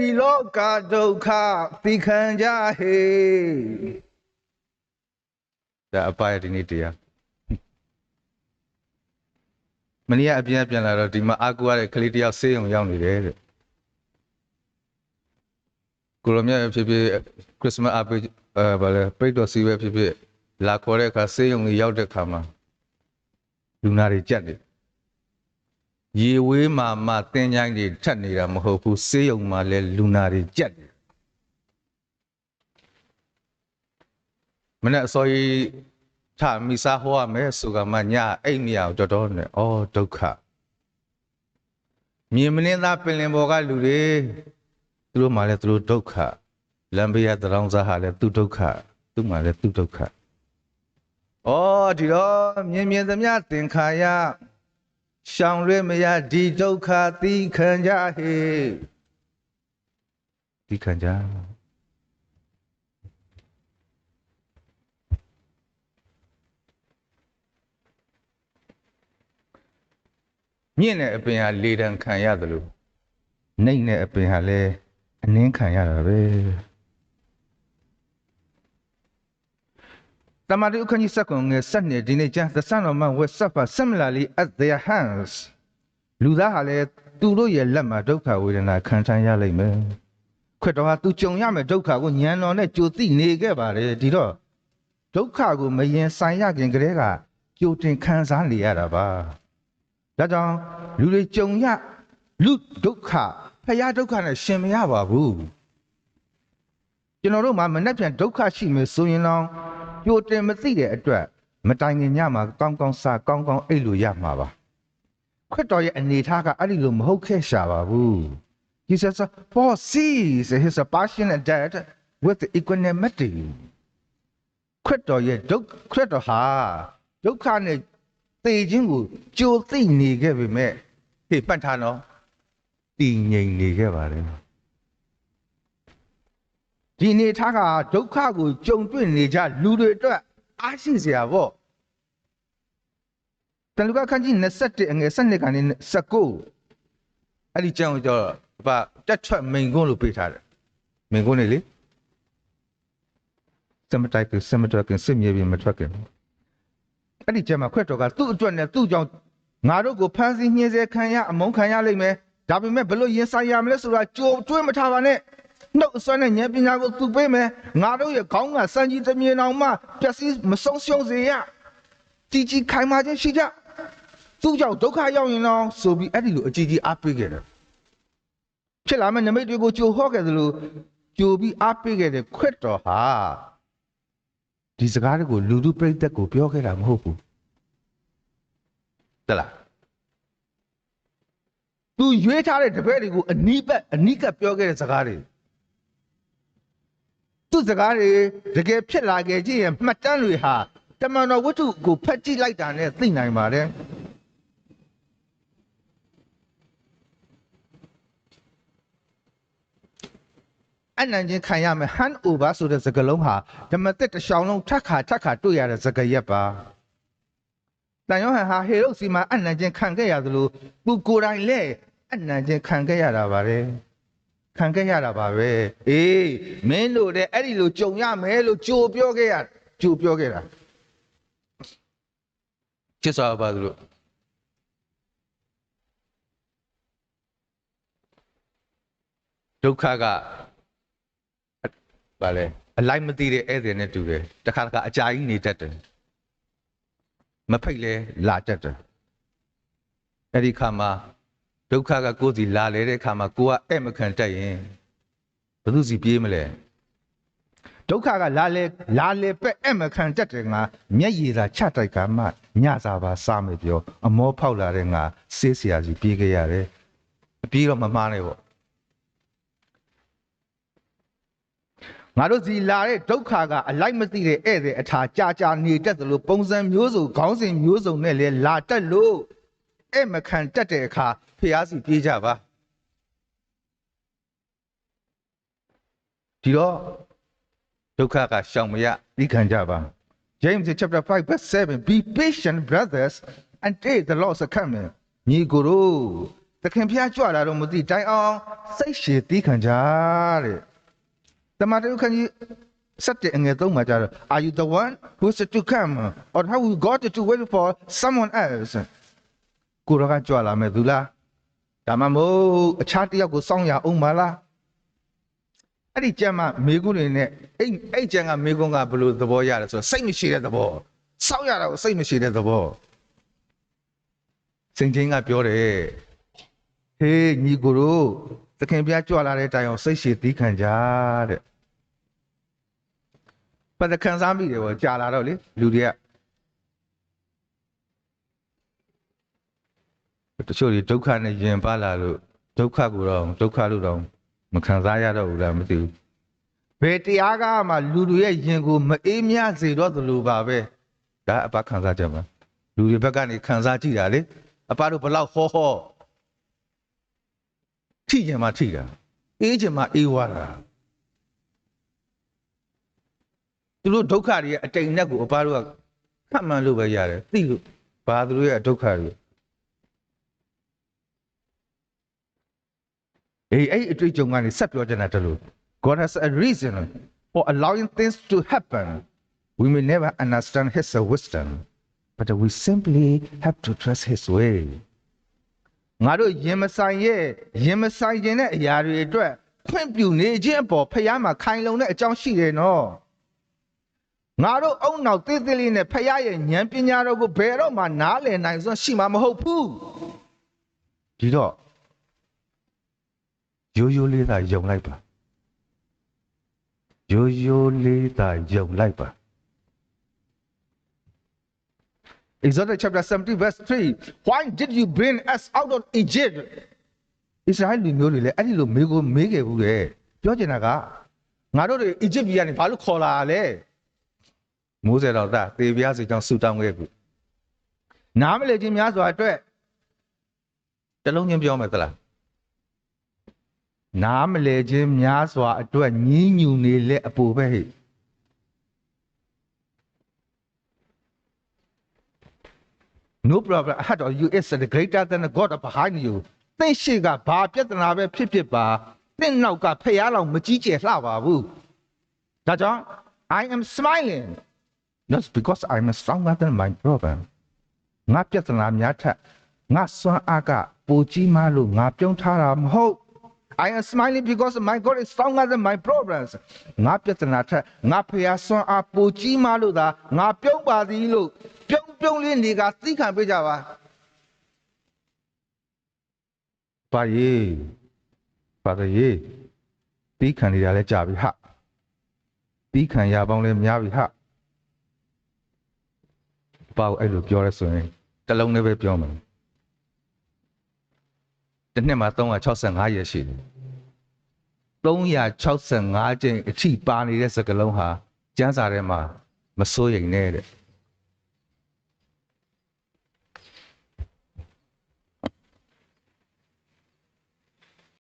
ဒီလောကဒုက္ခသိခံကြဟေဒါအပါရဒီနေ့တရားမနေ့ကအပြန်ပြန်လာတော့ဒီမှာအာကူရတဲ့ကလေးတယောက်ဆေးရုံရောက်နေတယ်တဲ့ကိုလိုမြတ်ဖြစ်ဖြစ်ခရစ်စမတ်အပိဗာလေပိတ်တော်စီပဲဖြစ်ဖြစ်လာခေါ်တဲ့အခါဆေးရုံကြီးရောက်တဲ့အခါမှာလူနာတွေကြက်တယ်ရေဝေးမှာတင်းချိုင်းတွေထက်နေတာမဟုတ်ဘူးဆေးရုံမှာလည်းလူနာတွေကြက်တယ်မနေ့အစောကြီးထမိစားဟောရမယ်ဆိုကမှညအိတ်မရအောင်တော်နဲ့ဩဒုက္ခမြင်မင်းသားပင်လင်ဘော်ကလူတွေသူတို့မှလည်းသူတို့ဒုက္ခလမ်းဘေးကတရောင်းစားဟာလည်းသူဒုက္ခသူ့မှလည်းသူဒုက္ခဩဒီတော့မြင်သမျှသင်္ခါရရှောင်ရွေးမရဒီဒုက္ခသိခံကြဟေသိခံကြမြင့်တဲ့အပင်ဟာလေတံခံရတယ်လို့နှိမ့်တဲ့အပင်ဟာလည်းအနှင်းခံရတာပဲတမန်တော်ခန်းကြီးစက္ကုံငယ်7နှစ်ဒီနေ့ကျမ်း The Son of Man will suffer similarly at their hands လူသားဟာလည်းသူတို့ရဲ့လက်မှာဒုက္ခဝေဒနာခံစားရလိမ့်မယ်ခရစ်တော်ဟာသူကြုံရမယ့်ဒုက္ခကိုဉာဏ်တော်နဲ့ကြိုသိနေခဲ့ပါတယ်ဒီတော့ဒုက္ခကိုမရင်ဆိုင်ရခင်ကတည်းကကြိုတင်ခံစားနေရတာပါဒါကြောင့်လူတွေကြုံရလူဒုက္ခဖယားဒုက္ခနဲ့ရှင်မရပါဘူးကျွန်တော်တို့မှာမနှက်ပြန်ဒုက္ခရှိမယ်ဆိုရင်တော့ကြိုတင်မသိတဲ့အတွက်မတိုင်ခင်ညမှာကောင်းကောင်းစားကောင်းကောင်းအိပ်လို့ရမှာပါခရစ်တော်ရဲ့အနေထားကအဲ့ဒီလိုမဟုတ်ခဲ့ရှာပါဘူး Jesus foresees his passion and death with equanimity ခရစ်တော်ရဲ့ခရစ်တော်ဟာဒုက္ခနဲ့သေခြင်းကိုကြိုသိနေခဲ့ပေမဲ့ဟေ့ပတ်ထားနော်တည်ငြိမ်နေခဲ့ပါတယ်ဒီအနေထားကဒုက္ခကိုကြုံတွေ့နေကြလူတွေအတွက်အားရှိစရာပေါ့တန်လူကခန်းကြီး21အငယ်7ကနေ19အဲ့ဒီကျမ်းကိုကြောတက်ထွက်မိန်ကွန်းလို့ပေးထားတယ်မိန်ကွန်းနေလေစမတိုက်ကစမတော်ကစစ်မြေပြင်မထွက်ခင်အဲ့ဒီကျမ်းမှာခရစ်တော်ကသူ့အတွက်နဲ့သူ့ကြောင့်ငါတို့ကိုဖန်ဆင်းညှင်းဆဲခံရအမုန်းခံရလိမ့်မယ်ဒါပေမဲ့ဘလို့ရင်ဆိုင်ရမလဲဆိုတာကြိုတွေးမထားပါနဲ့နှုတ်ဆွနဲ့ဉာဏ်ပညာကိုသူပေးမယ်ငါတို့ရဲ့ခေါင်းကစံကြီးတစ်မြေအောင်မှပျက်စီးမဆုံးရှုံးစေရကြီးခိုင်မာခြင်းရှိကြသူ့ကြောင့်ဒုက္ခရောက်ရင်တော့ဆိုပြီးအဲ့ဒီလိုအကြီးအားပေးခဲ့တယ်ဖြစ်လာမယ့်နမိတ်တွေကိုကြိုဟောခဲ့သလိုကြိုပြီးအားပေးခဲ့တဲ့ခရစ်တော်ဟာဒီစကားတွေကိုလူလူပြိတ္တကိုပြောခဲ့တာမဟုတ်ဘူးတလားသူရွေးထားတဲ့တပည့်တွေကိုအနီးကပ်ပြောခဲ့တဲ့စကားတွေသူ့စကားတွေတကယ်ဖြစ်လာခဲ့ခြင်းရဲ့မှတ်တမ်းတွေဟာတမန်တော်ဝတ္ထုကိုဖတ်ကြည့်လိုက်တာနဲ့သိနိုင်ပါတယ်အနန္ချင်းခံရမယ် hand over ဆိုတဲ့စကားလုံးဟာဓမ္မသစ်တစ်ရှောင်းလုံးထပ်ခါတွေ့ရတဲ့စကားရပ်ပါတန်ယောဟန်ဟာဟေရုစီမှာအနန္ချင်းခံခဲ့ရသလိုသူကိုယ်တိုင်လည်းအနန္ချင်းခံခဲ့ရတာပါပဲအေးမင်းတို့တဲ့အဲ့ဒီလိုကြုံရမယ်လို့ကြိုပြောခဲ့တာချစ်စွာပါလို့ဒုက္ခကဗာလေအလိုက်မသိတဲ့ဧည့်သည်နဲ့တူတယ်တခါအကြာကြီးနေတတ်တယ်မဖိတ်လဲလာတတ်တယ်အဲ့ဒီခါမှာဒုက္ခကကိုယ်စီလာလေတဲ့ခါမှာကိုကအဲ့မခံတတ်ရင်ဘယ်သူစီပြေးမလဲဒုက္ခကလာလေပဲ့အဲ့မခံတတ်တယ်ငါမျက်ရည်သာချတိုက်ကမှညစာပါစားမယ်ပြောအမောဖောက်လာတဲ့ငါဆေးဆရာစီပြေးခဲ့ရတယ်အပြေးတော့မမှားနဲ့ပေါ့ငါတို့စီလာတဲ့ဒုက္ခကအလိုက်မသိတဲ့ဧည့်သည်အထာကြာနေတတ်တယ်လို့ပုံစံမျိုးစုံခေါင်းစဉ်မျိုးစုံနဲ့လည်းလာတတ်လို့အဲ့မခံတတ်တဲ့အခါဖျားစီပြေးကြပါဒီတော့ဒုက္ခကရှောင်မရသိခံကြပါ James chapter 5 verse 7 Be patient brothers and take the Lord's coming ညီကိုတို့ သခင်ဖျားကြွလာတော့မသိတိုင်အောင်စိတ်ရှည်သီးခံကြတဲ့တမန်တော်ခန်းကြီး7အငယ်3မှာကြတော့ Are you the one who is to come or have you got to wait for someone else ကိုရောကကြွလာမယ်သူလားဒါမှမဟုတ်အခြားတစ်ယောက်ကိုစောင့်ရအောင်မလားအဲ့ဒီကျမ်းမှာမေကုန်းတွေနဲ့အဲ့ကျမ်းကမေကုန်းကဘယ်လိုသဘောရလဲဆိုတော့စိတ်မရှိတဲ့သဘောစောင့်ရတာကိုစိတ်မရှိတဲ့သဘောစင်ချင်းကပြောတယ်ဟေးညီကိုတို့သခင်ပြကြွလာတဲ့တိုင်အောင်စိတ်ရှည်သီးခံကြတဲ့ပတ်သက်ခံစားမိတယ်ပေါ့ကြာလာတော့လေလူတွေကတချို့တွေဒုက္ခနဲ့ယဉ်ပါလာလို့ဒုက္ခကိုတော့ဒုက္ခလို့တော့မခံစားရတော့ဘူးလားမသိဘူးဘယ်တရားကမှလူတွေရဲ့ယဉ်ကိုမအေးမြစေတော့သလိုပါပဲဒါအပခံစားချက်ပါလူတွေဘက်ကနေခံစားကြည့်တာလေအပတို့ဘလောက်ဟောထိကျင်မှထိတာအေးကျင်မှအေးဝါတာသူတို့ဒုက္ခတွေရဲ့အတိမ်နဲ့ကိုအပတို့ကဖတ်မှန်လို့ပဲရတယ်သိလို့ဘာသူတို့ရဲ့ဒုက္ခတွေအဲ့အတွေ့အကြုံကနေဆက်ပြောချင်တာတလို့ God has a reason for allowing things to happen we may never understand his wisdom but we simply have to trust his way ငါတို့ရင်မဆိုင်ခြင်းတဲ့အရာတွေအတွက်ခွင့်ပြုနေခြင်းအပေါ်ဖခင်မှာခိုင်လုံတဲ့အကြောင်းရှိတယ်နော်ငါတို့အုံနောက်သေးသေးလေးနဲ့ဖခင်ရဲ့ဉာဏ်ပညာတော်ကိုဘယ်တော့မှနားလည်နိုင်စွမ်းရှိမှာမဟုတ်ဘူးဒီတော့ရိုးရိုးလေးသာယုံလိုက်ပါရိုးရိုးလေးသာယုံလိုက်ပါ Exodus chapter 70 verse 3 Why did you bring us out of Egypt ဣသရေလလူမျိုးတွေလည်းအဲ့ဒီလိုမေးခဲ့ဘူးလေပြောချင်တာကငါတို့တွေအီဂျစ်ပြည်ကနေဘာလို့ခေါ်လာလဲမိုးစေတော်သားသေပြားစီကြောင့်ဆူတောင်းခဲ့ဘူးနားမလည်ခြင်းများစွာအတွက်တလုံးချင်းပြောမယ်သလားနားမလဲခြင်းများစွာအတွက်ညည်းညူနေလေအပူပဲဟဲ့ No problem ahead of you is the greater than the God behind you သင်ရှိကဘာပြဿနာပဲဖြစ်ပါသင်နောက်ကဖျားလောက်မကြီးကျယ်လှပါဘူးဒါကြောင့် I am smiling not because I am stronger than my problem ငါပြဿနာများထက်ငါစွမ်းအားကပိုကြီးမှလို့ငါပြုံးထားတာမဟုတ်I am smiling because my God is stronger than my problems ငါပြဿနာထက်ငါဖျားစွမ်းအားပိုကြီးမှလို့သာငါပြုံးပါသည်လို့ပြုံးလေးနေကသိခံပေးကြပါပါရေသိခံနေတာလဲကြာပြီဟာသိခံရပေါင်းလဲများပြီဟာပေါ့အဲ့လိုပြောရဲဆိုရင်တလုံးနဲ့ပဲပြောမယ်တစ်နှစ်မှာ365ရက်ရှိတယ်365ကျင်းအထိပါနေတဲ့စကလုံးဟာကျမ်းစာထဲမှာမစိုးရိမ်နဲ့တဲ့